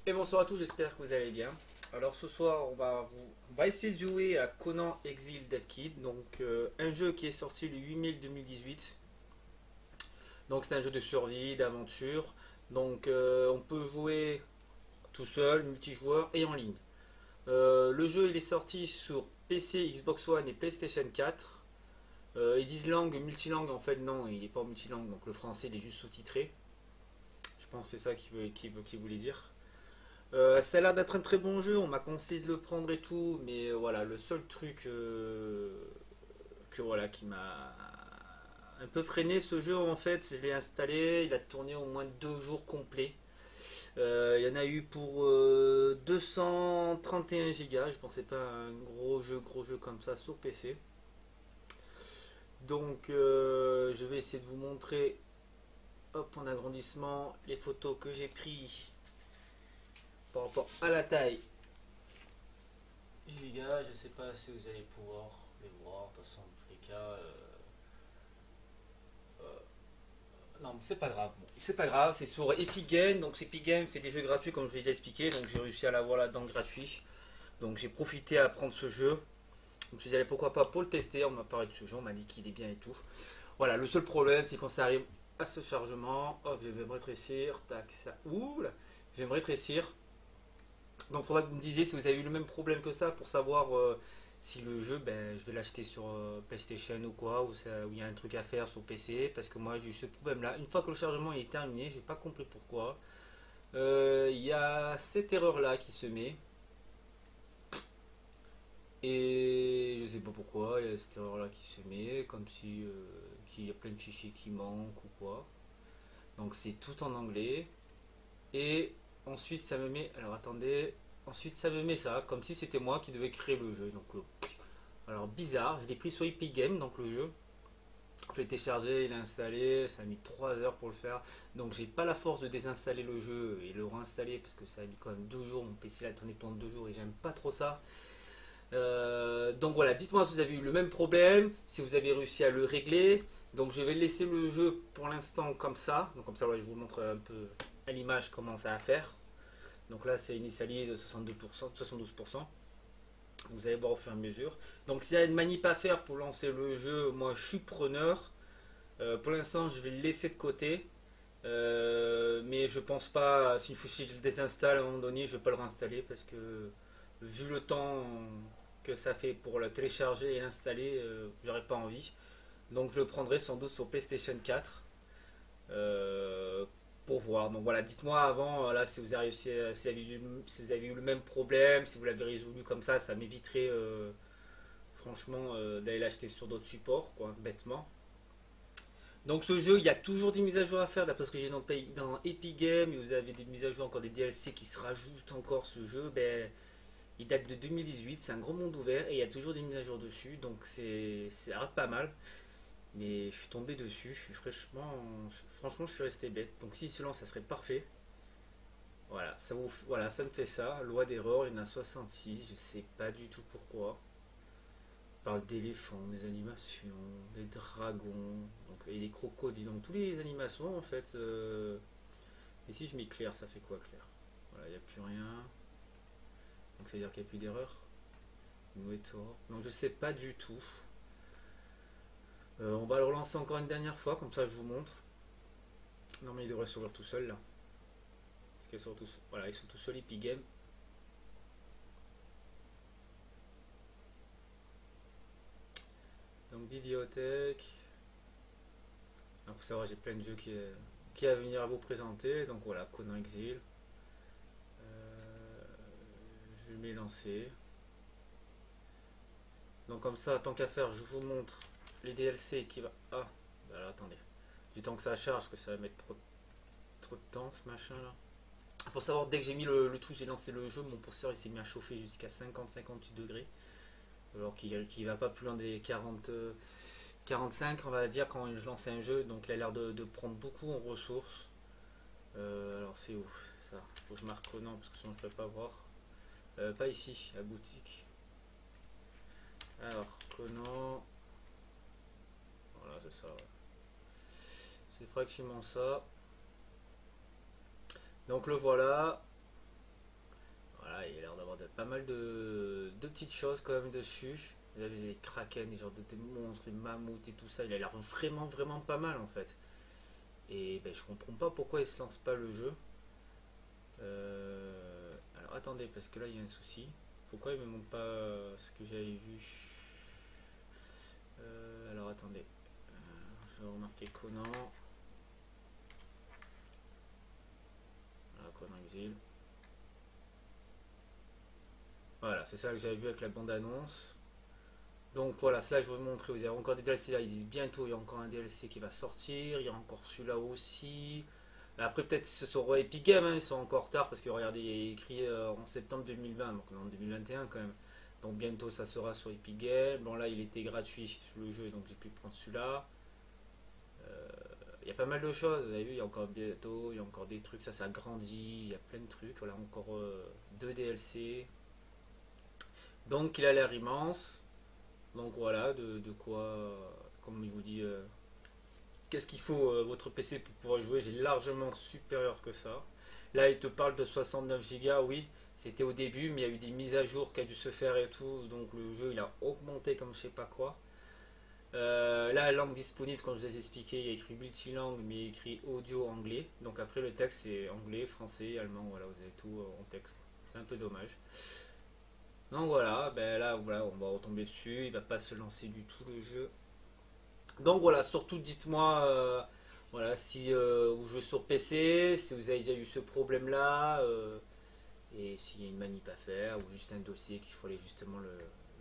Et bonsoir à tous, j'espère que vous allez bien. Alors ce soir, on va essayer de jouer à Conan Exile Dead Kid, donc un jeu qui est sorti le 8 mai 2018. Donc c'est un jeu de survie, d'aventure. Donc on peut jouer tout seul, multijoueur et en ligne. Le jeu il est sorti sur PC, Xbox One et PlayStation 4. Ils disent langue multilangue, en fait non, il n'est pas multilangue, donc le français il est juste sous-titré. Je pense que c'est ça qu'il voulait dire. Ça a l'air d'être un très bon jeu, on m'a conseillé de le prendre et tout, mais voilà, le seul truc qui m'a un peu freiné ce jeu en fait, je l'ai installé, il a tourné au moins 2 jours complets. Il y en a eu pour 231 gigas, je pensais pas à un gros jeu comme ça sur PC. Donc je vais essayer de vous montrer hop, en agrandissement les photos que j'ai prises par rapport à la taille giga, je sais pas si vous allez pouvoir les voir, de toute façon, dans tous les cas. Non, mais c'est pas grave. Bon, c'est pas grave, c'est sur Epic Games. Donc, Epic Games fait des jeux gratuits, comme je l'ai déjà expliqué. Donc, j'ai réussi à l'avoir là-dedans gratuit. Donc, j'ai profité à prendre ce jeu. Je me suis dit, allez, pourquoi pas pour le tester. On m'a parlé de ce jeu, on m'a dit qu'il est bien et tout. Voilà, le seul problème, c'est quand ça arrive à ce chargement. Hop, je vais me rétrécir. Tac, ça. Ouh là, je vais me rétrécir. Donc, il faudra que vous me disiez si vous avez eu le même problème que ça pour savoir si le jeu, ben, je vais l'acheter sur PlayStation ou quoi, ou il y a un truc à faire sur PC. Parce que moi, j'ai eu ce problème-là. Une fois que le chargement est terminé, j'ai pas compris pourquoi. Il y a cette erreur-là qui se met. Et je sais pas pourquoi, il y a cette erreur-là qui se met. Comme si qu'il y a plein de fichiers qui manquent ou quoi. Donc, c'est tout en anglais. Et ensuite, ça me met. Alors, attendez. Ensuite, ça me met ça, comme si c'était moi qui devais créer le jeu. Donc, alors bizarre, je l'ai pris sur Epic Games, donc le jeu. Je l'ai téléchargé, il est installé, ça a mis 3 heures pour le faire. Donc j'ai pas la force de désinstaller le jeu et le réinstaller parce que ça a mis quand même 2 jours. Mon PC a tourné pendant 2 jours et j'aime pas trop ça. Donc voilà, dites-moi si vous avez eu le même problème, si vous avez réussi à le régler. Donc je vais laisser le jeu pour l'instant comme ça. Donc comme ça, ouais, je vous montre un peu à l'image comment ça va faire. Donc là, c'est initialise 62%, 72%. Vous allez voir au fur et à mesure. Donc s'il y a une manip à faire pour lancer le jeu, moi je suis preneur. Pour l'instant, je vais le laisser de côté. Mais je pense pas, si je le désinstalle à un moment donné, je vais pas le réinstaller parce que vu le temps que ça fait pour le télécharger et l'installer, j'aurais pas envie. Donc je le prendrai sans doute sur PlayStation 4 euh, pour voir. Donc voilà, dites-moi avant là, si vous avez réussi, si vous avez eu le même problème, si vous l'avez résolu comme ça m'éviterait franchement d'aller l'acheter sur d'autres supports, quoi, bêtement. Donc ce jeu, il y a toujours des mises à jour à faire, d'après ce que j'ai dans Epic Games, vous avez des mises à jour, encore des DLC qui se rajoutent encore. Ce jeu, ben, il date de 2018, c'est un gros monde ouvert et il y a toujours des mises à jour dessus, donc c'est pas mal. Mais je suis tombé dessus, franchement je suis resté bête. Donc si se lance, ça serait parfait. Voilà, ça me fait ça. Loi d'erreur, il y en a 66, je sais pas du tout pourquoi. On parle d'éléphants, des animations, des dragons, donc, et des crocodiles, donc tous les animations en fait. Et si je mets clair, ça fait quoi clair? Voilà, il n'y a plus rien. Donc ça veut dire qu'il n'y a plus d'erreur. Donc je sais pas du tout. On va le relancer encore une dernière fois, comme ça je vous montre. Non mais il devrait s'ouvrir tout seul là. Parce qu'ils sont tous. Voilà, ils sont tous seuls Epic Games. Donc bibliothèque. Alors pour savoir j'ai plein de jeux qui à venir à vous présenter. Donc voilà, Conan Exil. Je vais m'élancer. Donc comme ça, tant qu'à faire, je vous montre les DLC qui va. Ah, alors attendez. Du temps que ça charge, parce que ça va mettre trop de temps ce machin là. Il faut savoir, dès que j'ai mis le truc, j'ai lancé le jeu, mon processeur il s'est mis à chauffer jusqu'à 50-58 degrés. Alors qu'il va pas plus loin des 45, on va dire, quand je lance un jeu. Donc il a l'air de prendre beaucoup en ressources. Alors c'est où ça? Faut que je marque Conan parce que sinon je peux pas voir. Pas ici, la boutique. Alors, Conan. Voilà, c'est ça. Ouais. C'est pratiquement ça. Donc le voilà. Voilà, il y a l'air d'avoir pas mal de petites choses quand même dessus. Vous avez les kraken, les genres des monstres, les mammouths et tout ça. Il a l'air vraiment vraiment pas mal en fait. Et ben, je comprends pas pourquoi il se lance pas le jeu. Alors attendez, parce que là il y a un souci. Pourquoi il me montre pas ce que j'avais vu? Alors attendez. Je vais remarquer Conan. Voilà, Conan Exil. Voilà, c'est ça que j'avais vu avec la bande-annonce. Donc voilà, ça je vais vous montrer. Vous avez encore des DLC là, ils disent bientôt, il y a encore un DLC qui va sortir. Il y a encore celui-là aussi. Après, peut-être ce sont Epic Games, hein, ils sont encore en retard parce que regardez, il est écrit en septembre 2020, donc on est en 2021 quand même. Donc bientôt ça sera sur Epic Games. Bon, là il était gratuit sur le jeu, donc j'ai pu prendre celui-là. Il y a pas mal de choses, vous avez vu, il y a encore bientôt, il y a encore des trucs, ça grandit, il y a plein de trucs. Voilà, encore deux DLC. Donc il a l'air immense. Donc voilà, de quoi, comme il vous dit, qu'est-ce qu'il faut votre PC pour pouvoir jouer. J'ai largement supérieur que ça. Là, il te parle de 69 Go, oui, c'était au début, mais il y a eu des mises à jour qui a dû se faire et tout, donc le jeu il a augmenté comme je sais pas quoi. La langue disponible, comme je vous ai expliqué, il y a écrit multilangue, mais il y a écrit audio anglais. Donc après le texte c'est anglais, français, allemand, voilà, vous avez tout en texte. C'est un peu dommage. Donc voilà, ben là voilà, on va retomber dessus, il va pas se lancer du tout le jeu. Donc voilà, surtout dites-moi voilà, si vous jouez sur PC, si vous avez déjà eu ce problème-là, et s'il y a une manip à faire, ou juste un dossier qu'il faut aller justement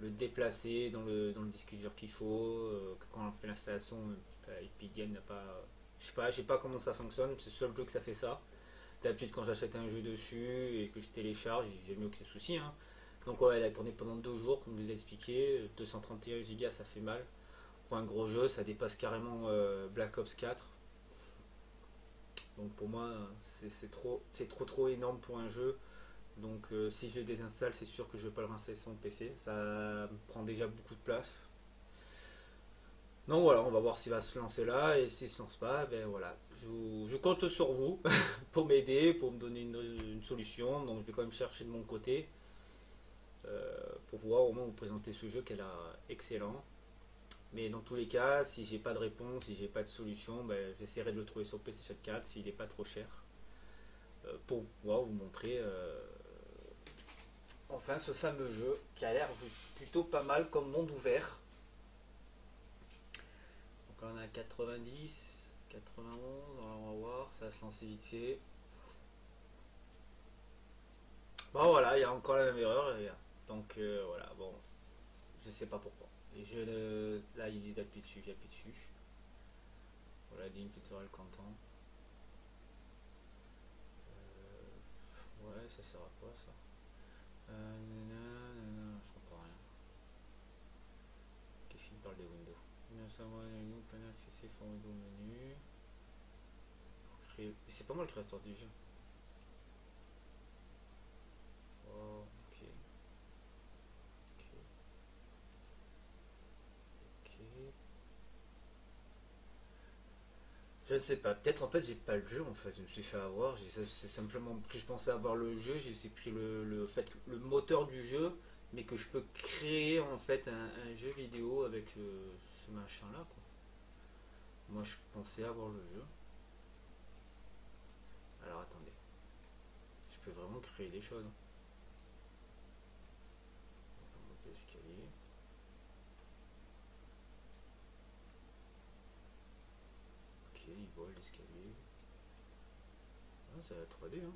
le déplacer dans le disque dur qu'il faut, que quand on fait l'installation, Epic Games n'a pas... je sais pas comment ça fonctionne, c'est le seul jeu que ça fait ça. D'habitude quand j'achète un jeu dessus et que je télécharge, j'ai mieux aucun souci. Hein. Donc ouais, elle a tourné pendant 2 jours, comme je vous ai expliqué, 231 Go ça fait mal. Pour un gros jeu, ça dépasse carrément Black Ops 4. Donc pour moi, c'est trop énorme pour un jeu. Donc si je le désinstalle, c'est sûr que je ne vais pas le réinstaller sur mon PC. Ça me prend déjà beaucoup de place. Donc voilà, on va voir s'il va se lancer là. Et s'il ne se lance pas, ben voilà. Je compte sur vous pour m'aider, pour me donner une solution. Donc je vais quand même chercher de mon côté pour pouvoir au moins vous présenter ce jeu qui est là excellent. Mais dans tous les cas, si j'ai pas de réponse, si j'ai pas de solution, ben, j'essaierai de le trouver sur PlayStation 4 s'il n'est pas trop cher. Pour pouvoir vous montrer enfin ce fameux jeu qui a l'air plutôt pas mal comme monde ouvert. Donc là on a 90, 91, alors on va voir, ça va se lancer vite fait. Bon voilà, il y a encore la même erreur. Donc voilà, bon, je sais pas pourquoi. Et là il dit d'appuyer dessus, j'appuie dessus. Voilà, Dim Tutorial Content. Ouais, ça sert à quoi ça? Je comprends rien. Qu'est-ce qu'il parle des windows? Menu, plein accessible, for window menu. C'est pas moi le créateur du jeu. Oh, ok. Ok. Ok. Je ne sais pas. Peut-être en fait j'ai pas le jeu en fait. Je me suis fait avoir. C'est simplement que je pensais avoir le jeu. J'ai pris le moteur du jeu, mais que je peux créer en fait un jeu vidéo avec ce machin là quoi. Moi je pensais avoir le jeu. Alors attendez. Je peux vraiment créer des choses. On va monter l'escalier. Ok, il vole l'escalier. Ah, c'est la 3D hein.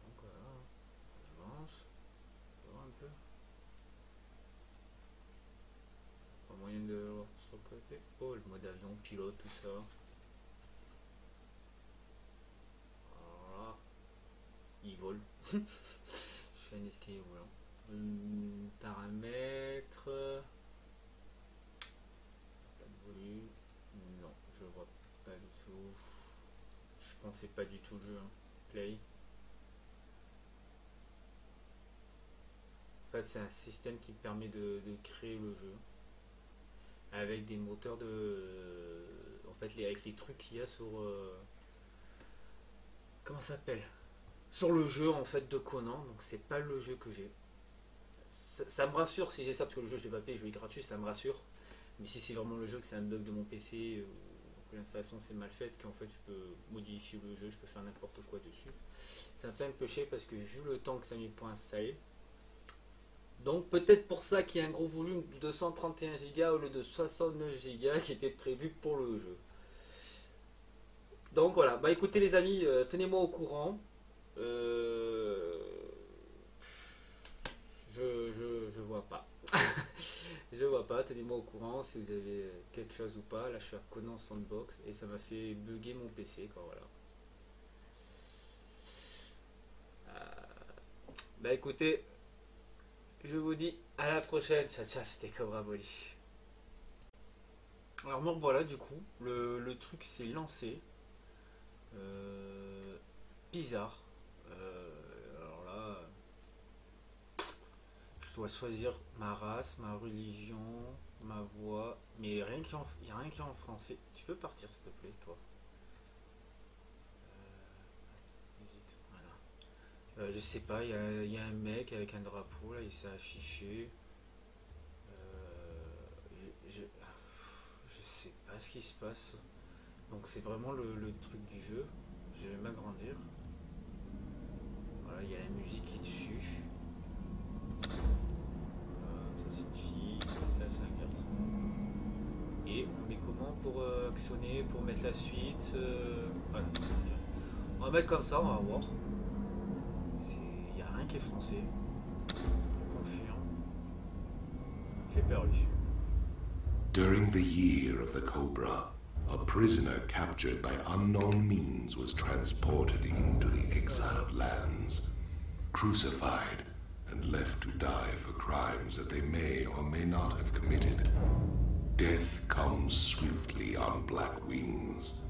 Donc voilà. On avance. On va voir un peu. Pas moyen de voir sur le côté. Oh, le mode avion, pilote, tout ça. Alors là, il vole. Je fais un escalier volant. Paramètres. Pas de volume. Non, je vois pas du tout. Je pensais pas du tout le jeu. Hein. Play. En fait, c'est un système qui permet de créer le jeu. Avec des moteurs de. En fait, avec les trucs qu'il y a sur. Comment ça s'appelle? sur le jeu en fait de Conan, donc c'est pas le jeu que j'ai. Ça me rassure si j'ai ça, parce que le jeu je l'ai pas payé, je l'ai gratuit, ça me rassure. Mais si c'est vraiment le jeu, que c'est un bug de mon PC, ou que l'installation c'est mal faite, qu'en fait je peux modifier le jeu, je peux faire n'importe quoi dessus, ça me fait un peu chier parce que j'ai eu le temps que ça m'ait pour installer. Donc peut-être pour ça qu'il y a un gros volume de 231 Go au lieu de 69 Go qui était prévu pour le jeu. Donc voilà, bah écoutez les amis, tenez-moi au courant. Je vois pas. Je vois pas, tenez-moi au courant si vous avez quelque chose ou pas. Là je suis à Conan Sandbox et ça m'a fait bugger mon PC quoi, voilà. Bah écoutez, je vous dis à la prochaine. Ciao ciao, c'était Cobra Bolly. Alors me revoilà du coup, le truc s'est lancé. Bizarre. Alors là, je dois choisir ma race, ma religion, ma voix, mais il n'y a rien qui est en français. Tu peux partir s'il te plaît, toi. Voilà. Je sais pas, il y a un mec avec un drapeau là, il s'est affiché. Je sais pas ce qui se passe. Donc c'est vraiment le truc du jeu. Je vais m'agrandir. Voilà, il y a la musique qui est dessus. Ça c'est une fille, ça c'est un garçon. Et on met comment pour actionner, pour mettre la suite voilà. On va mettre comme ça, on va voir. Il n'y a rien qui est français. On confirme. Fait peur lui. During the year of the Cobra, a prisoner captured by unknown means was transported into the exiled lands, crucified, and left to die for crimes that they may or may not have committed. Death comes swiftly on black wings,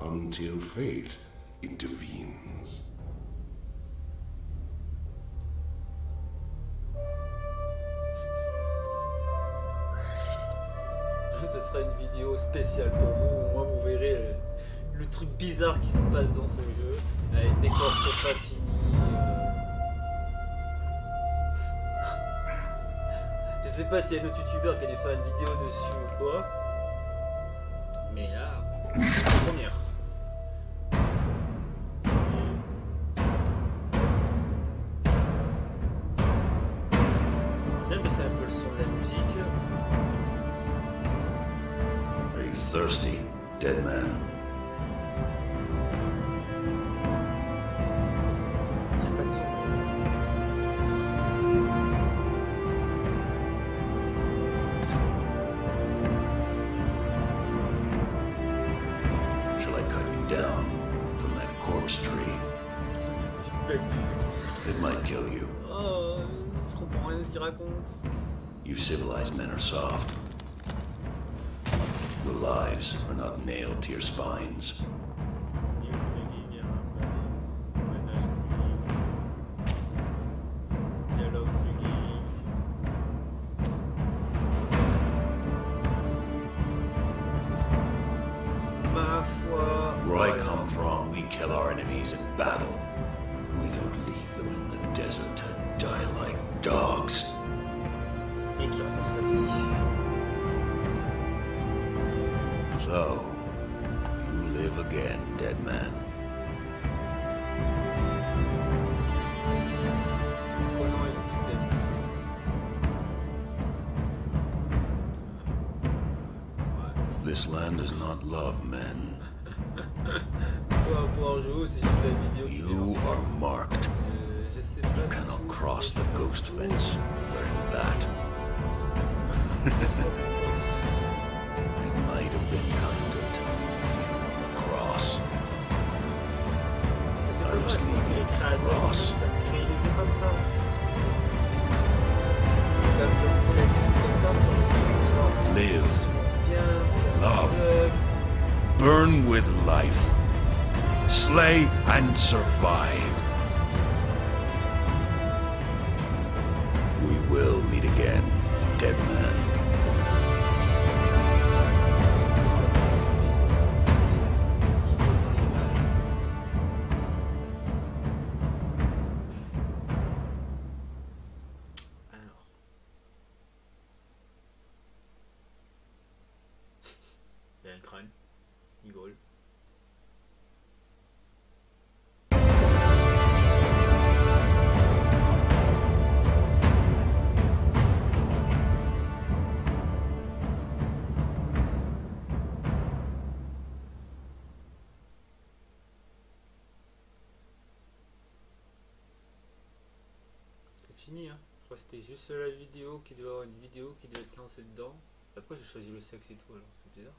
until fate intervenes. Ce sera une vidéo spéciale pour vous, au moins vous verrez le truc bizarre qui se passe dans ce jeu. Les décors sont pas finis. Je sais pas s'il y a un autre youtubeur qui a dû faire une vidéo dessus ou quoi. Mais là, première. Bien baisser un peu le son de la musique. Thirsty, dead man. J'ai pas de son. Shall I cut you down from that corpse tree? It might kill you. Oh, je comprends rien de ce qu'il raconte. You civilized men are soft. Your lives are not nailed to your spines. Where I come from, we kill our enemies in battle. We don't leave them in the desert to die like dogs. So, you live again, dead man. This land does not love men. You are marked. You cannot cross the ghost fence wearing that. It might have been kinder to leave you on the cross. I must leave you on the cross. Live. Love. Burn with life. Slay and survive. We will meet again, dead man. fini. Hein. Je crois que c'était juste la vidéo qui devait avoir une vidéo qui devait être lancée dedans. Après, j'ai choisi le sexe et tout, alors c'est bizarre.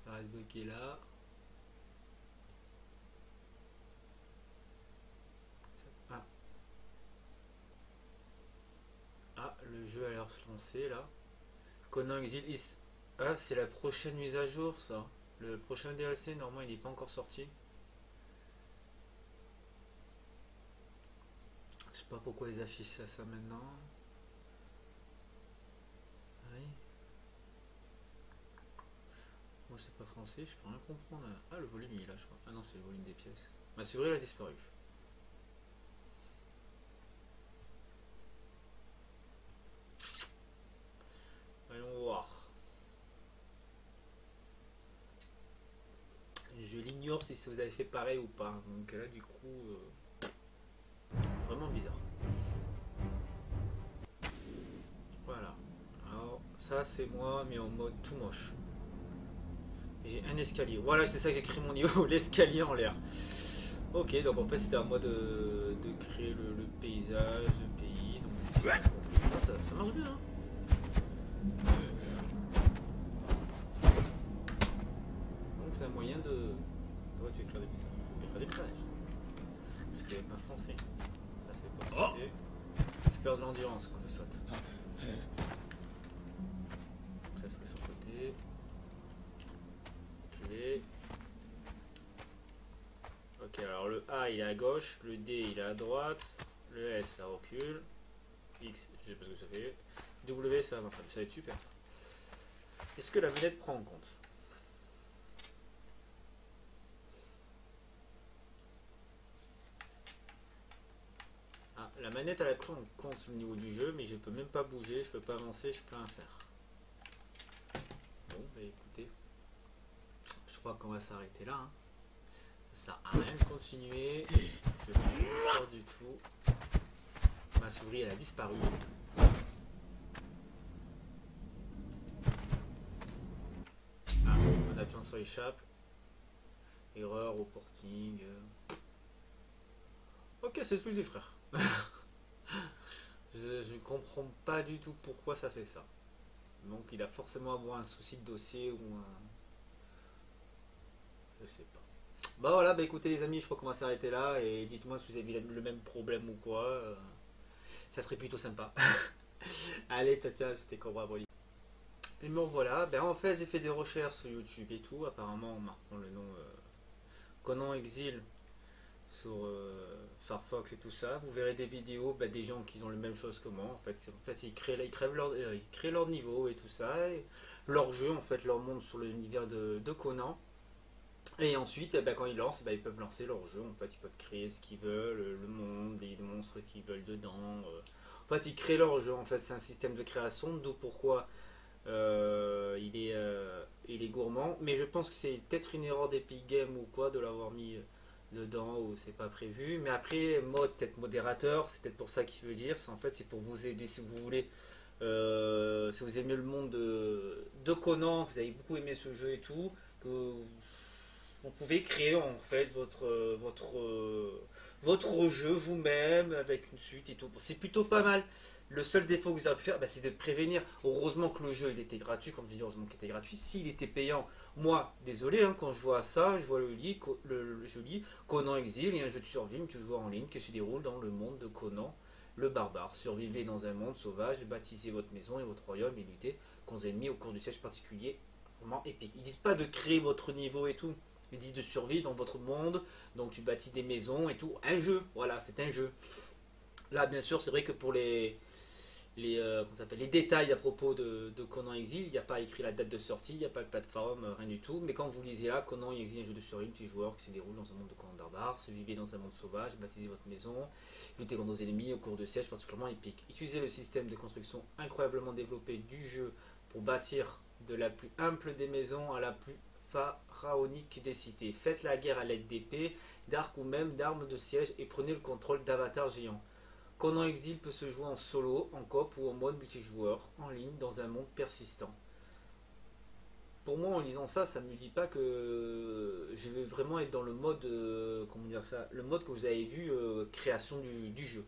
La Redbook qui est là. Ah. Ah, le jeu a l'air de se lancer là. Conan Exil. Ah, c'est la prochaine mise à jour ça. Le prochain DLC, normalement, il n'est pas encore sorti. Je sais pas pourquoi ils affichent ça maintenant. Oui. Moi, c'est pas français, je peux rien comprendre. Ah, le volume il est là, je crois. Ah non, c'est le volume des pièces. Ma souris elle a disparu. Allons voir. Je l'ignore si vous avez fait pareil ou pas. Donc là, du coup, vraiment bizarre. Voilà. Alors, ça, c'est moi, mais en mode tout moche. J'ai un escalier. Voilà, c'est ça que j'ai créé mon niveau, l'escalier en l'air. Ok, donc en fait, c'était un mode de créer le paysage, le pays. Donc, ça marche bien. Hein. Donc, c'est un moyen de. Ouais, tu écrire des messages. Tu écrire des messages. C'était pas français. Ça, c'est pas sauter. Je perds de l'endurance quand je saute. Ça se fait sur le côté. Reculer. Ok, alors le A il est à gauche, le D il est à droite, le S ça recule, X je sais pas ce que ça fait, W ça va marcher, ça va être super. Est-ce que la manette prend en compte? Ah, la manette elle a pris en compte au niveau du jeu, mais je peux même pas bouger, je peux pas avancer, je peux rien faire. Bon, bah écoutez, je crois qu'on va s'arrêter là. Hein. Ça sert à rien de continuer, je ne peux pas du tout. Ma souris elle a disparu. Ah, en appuyant sur échappe. Erreur au porting. Ok, c'est le truc du frère. Je ne comprends pas du tout pourquoi ça fait ça. Donc il a forcément avoir un souci de dossier ou un... Je sais pas. Bah voilà, bah écoutez les amis, je crois qu'on va s'arrêter là et dites-moi si vous avez le même problème ou quoi. Ça serait plutôt sympa. Allez, ciao ciao, c'était Cobra Broly. Et bon voilà, ben en fait j'ai fait des recherches sur YouTube et tout, apparemment en marquant le nom Conan Exil sur Firefox et tout ça, vous verrez des vidéos des gens qui ont les mêmes choses que moi en fait ils créent leur niveau et tout ça, et leur jeu en fait, leur monde sur l'univers de Conan. Et ensuite, quand ils lancent, ils peuvent lancer leur jeu. En fait, ils peuvent créer ce qu'ils veulent, le monde, les monstres qu'ils veulent dedans. En fait, ils créent leur jeu. En fait, c'est un système de création, d'où pourquoi il est gourmand. Mais je pense que c'est peut-être une erreur d'Epic Games ou quoi de l'avoir mis dedans ou c'est pas prévu. Mais après, mode peut-être modérateur, c'est peut-être pour ça qu'il veut dire. En fait, c'est pour vous aider si vous voulez. Si vous aimez le monde de Conan, vous avez beaucoup aimé ce jeu et tout, que vous pouvez créer en fait votre jeu vous-même avec une suite et tout. C'est plutôt pas mal. Le seul défaut que vous avez pu faire, c'est de prévenir. Heureusement que le jeu il était gratuit, comme je dis, heureusement qu'il était gratuit. S'il était payant, moi, désolé, hein, quand je vois ça, je vois je lis Conan Exil, il y a un jeu de survie que tu joues en ligne qui se déroule dans le monde de Conan, le barbare. Survivez dans un monde sauvage, bâtissez votre maison et votre royaume et luttez contre les ennemis au cours du siège particulier. Vraiment épique. Ils disent pas de créer votre niveau et tout. Ils disent de survivre dans votre monde, donc tu bâtis des maisons et tout. Un jeu, voilà, c'est un jeu. Là, bien sûr, c'est vrai que pour les détails à propos de Conan Exil, il n'y a pas écrit la date de sortie, il n'y a pas de plateforme, rien du tout. Mais quand vous lisez là, Conan Exil, un jeu de survie multijoueur qui se déroule dans un monde de Conan barbare, se vivez dans un monde sauvage, bâtissez votre maison, luttez contre nos ennemis au cours de sièges particulièrement épiques. Utilisez le système de construction incroyablement développé du jeu pour bâtir de la plus humble des maisons à la plus pharaonique des cités. Faites la guerre à l'aide d'épées, d'arcs ou même d'armes de siège et prenez le contrôle d'avatars géants. Conan Exil peut se jouer en solo, en coop ou en mode multijoueur, en ligne, dans un monde persistant. pour moi, en lisant ça, ça ne me dit pas que je vais vraiment être dans le mode, comment dire ça, le mode que vous avez vu, création du jeu.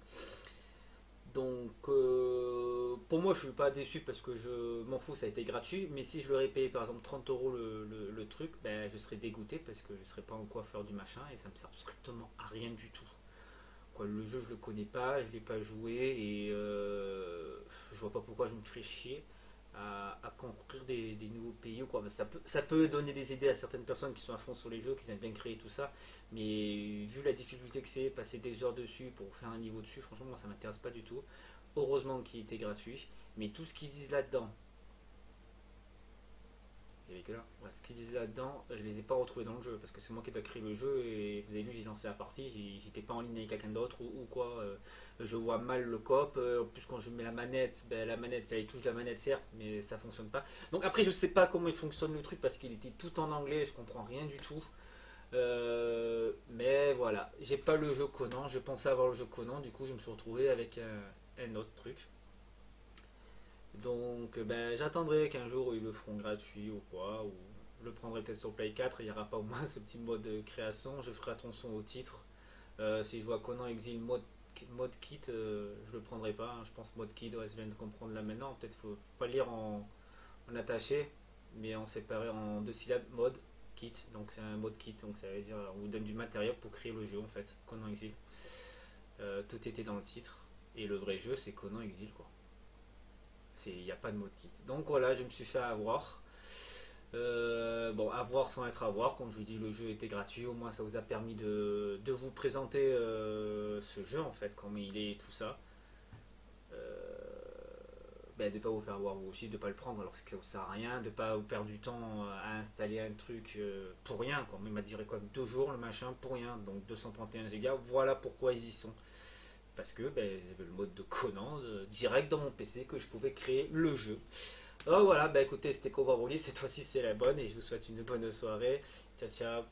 Donc, pour moi, je suis pas déçu parce que je m'en fous, ça a été gratuit. Mais si je leur ai payé par exemple 30 euros le truc, ben, je serais dégoûté parce que je ne serais pas en quoi faire du machin et ça me sert strictement à rien du tout. Quoi, le jeu, je le connais pas, je l'ai pas joué et je vois pas pourquoi je me ferais chier à construire des nouveaux pays ou quoi. Mais ça peut donner des idées à certaines personnes qui sont à fond sur les jeux, qui aiment bien créer tout ça. Mais vu la difficulté que c'est, passer des heures dessus pour faire un niveau dessus, franchement, moi ça m'intéresse pas du tout. Heureusement qu'il était gratuit. Mais tout ce qu'ils disent là-dedans, et que là, ouais, ce qu'ils disent là-dedans, je les ai pas retrouvés dans le jeu parce que c'est moi qui ai créé le jeu et vous avez vu, j'ai lancé la partie, j'étais pas en ligne avec quelqu'un d'autre ou quoi. Je vois mal le coop. En plus, quand je mets la manette, ben, la manette, ça touche la manette certes, mais ça fonctionne pas. Donc après, je sais pas comment il fonctionne le truc parce qu'il était tout en anglais, je comprends rien du tout. Mais voilà, j'ai pas le jeu Conan, je pensais avoir le jeu Conan, du coup je me suis retrouvé avec un autre truc. Donc ben, j'attendrai qu'un jour ils le feront gratuit ou quoi, ou je le prendrai peut-être sur Play 4, il n'y aura pas au moins ce petit mode de création, je ferai attention au titre. Si je vois Conan Exile mode kit, je le prendrai pas, hein. Je pense mode kit, ouais, je viens de comprendre là maintenant, peut-être faut pas lire en attaché, mais en séparé en deux syllabes, mode kit, donc c'est un mode kit, donc ça veut dire on vous donne du matériel pour créer le jeu en fait, Conan Exile. Tout était dans le titre, et le vrai jeu c'est Conan Exile quoi. Il n'y a pas de mode kit. Donc voilà, je me suis fait avoir. Bon, avoir sans être avoir, comme je vous dis, le jeu était gratuit, au moins ça vous a permis de vous présenter ce jeu en fait, comment il est et tout ça. Ben, de ne pas vous faire avoir vous aussi, de ne pas le prendre alors que ça vous sert à rien, de ne pas vous perdre du temps à installer un truc pour rien. Quoi. Il m'a duré quoi 2 jours le machin pour rien, donc 231 Go, voilà pourquoi ils y sont. Parce que ben, j'avais le mode de Conan direct dans mon PC que je pouvais créer le jeu. Alors voilà, bah écoutez, c'était Cobra Broly, cette fois-ci c'est la bonne et je vous souhaite une bonne soirée. Ciao ciao.